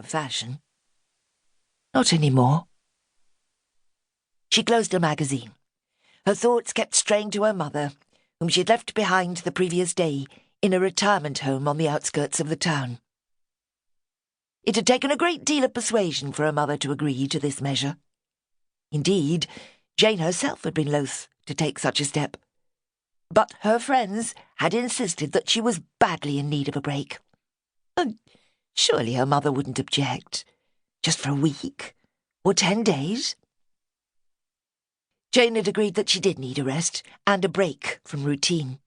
of fashion. Not anymore. She closed her magazine. Her thoughts kept straying to her mother, whom she had left behind the previous day in a retirement home on the outskirts of the town. It had taken a great deal of persuasion for her mother to agree to this measure. Indeed, Jane herself had been loath to take such a step. But her friends had insisted that she was badly in need of a break. And surely her mother wouldn't object, just for a week or 10 days. Jane had agreed that she did need a rest and a break from routine.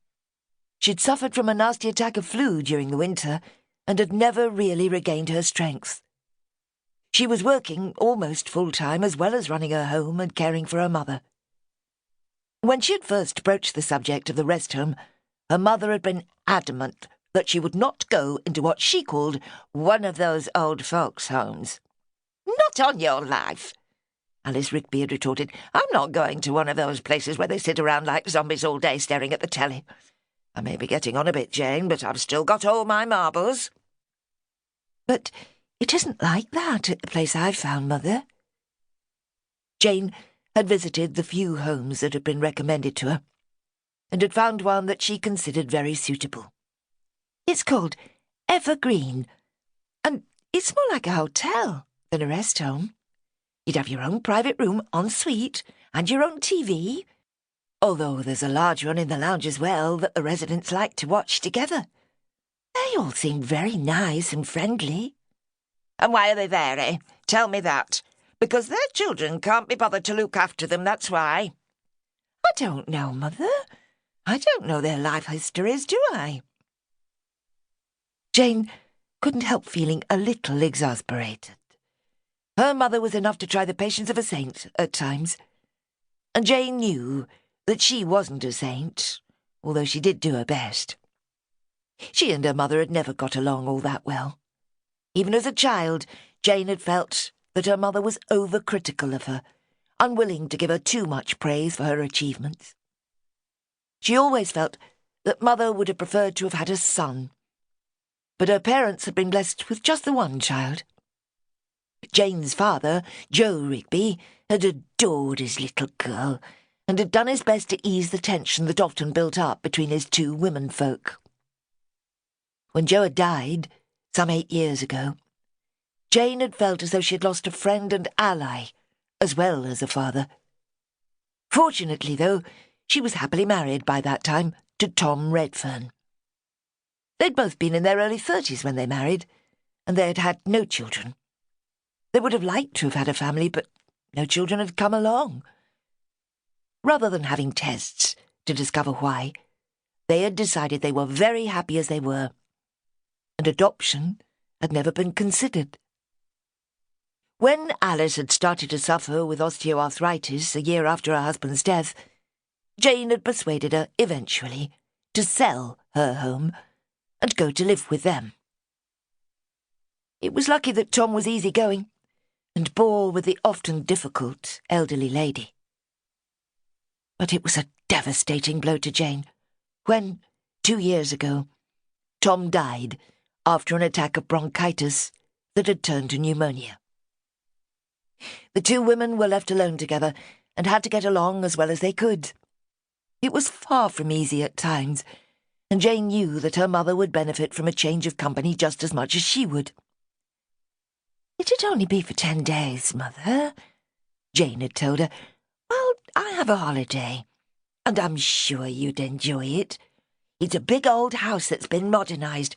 She'd suffered from a nasty attack of flu during the winter and had never really regained her strength. She was working almost full-time as well as running her home and caring for her mother. When she had first broached the subject of the rest home, her mother had been adamant that she would not go into what she called one of those old folks' homes. "Not on your life," Alice Rigby had retorted. "I'm not going to one of those places where they sit around like zombies all day staring at the telly. I may be getting on a bit, Jane, but I've still got all my marbles." "But it isn't like that at the place I've found, Mother." Jane had visited the few homes that had been recommended to her, and had found one that she considered very suitable. It's called Evergreen, and it's more like a hotel than a rest home. You'd have your own private room en suite and your own TV, although there's a large one in the lounge as well that the residents like to watch together. They all seem very nice and friendly." "And why are they there, eh? Tell me that. Because their children can't be bothered to look after them, that's why." "I don't know, Mother. I don't know their life histories, do I?" Jane couldn't help feeling a little exasperated. Her mother was enough to try the patience of a saint at times, and Jane knew that she wasn't a saint, although she did do her best. She and her mother had never got along all that well. Even as a child, Jane had felt that her mother was overcritical of her, unwilling to give her too much praise for her achievements. She always felt that Mother would have preferred to have had a son, but her parents had been blessed with just the one child. Jane's father, Joe Rigby, had adored his little girl, and had done his best to ease the tension that often built up between his two womenfolk. When Joe had died, some 8 years ago, Jane had felt as though she had lost a friend and ally, as well as a father. Fortunately, though, she was happily married by that time to Tom Redfern. They'd both been in their early 30s when they married, and they had had no children. They would have liked to have had a family, but no children had come along. Rather than having tests to discover why, they had decided they were very happy as they were, and adoption had never been considered. When Alice had started to suffer with osteoarthritis a year after her husband's death, Jane had persuaded her, eventually, to sell her home and go to live with them. It was lucky that Tom was easygoing and bore with the often difficult elderly lady. But it was a devastating blow to Jane when, 2 years ago, Tom died after an attack of bronchitis that had turned to pneumonia. The two women were left alone together and had to get along as well as they could. It was far from easy at times, and Jane knew that her mother would benefit from a change of company just as much as she would. "It'd only be for 10 days, Mother," Jane had told her. "Well, I have a holiday, and I'm sure you'd enjoy it. It's a big old house that's been modernised,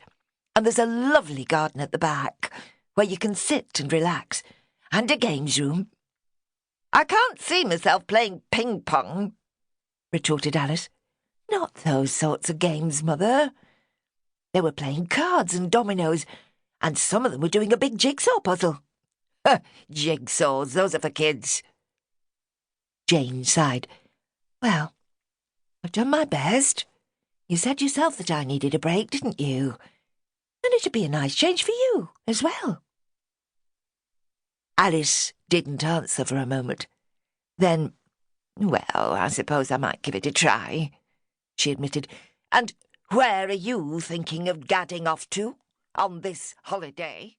and there's a lovely garden at the back where you can sit and relax, and a games room." "I can't see myself playing ping-pong," retorted Alice. "Not those sorts of games, Mother. They were playing cards and dominoes, and some of them were doing a big jigsaw puzzle." "Jigsaws, those are for kids." Jane sighed. "Well, I've done my best. You said yourself that I needed a break, didn't you? And it'd be a nice change for you as well." Alice didn't answer for a moment. Then, "Well, I suppose I might give it a try," she admitted. "And where are you thinking of gadding off to on this holiday?"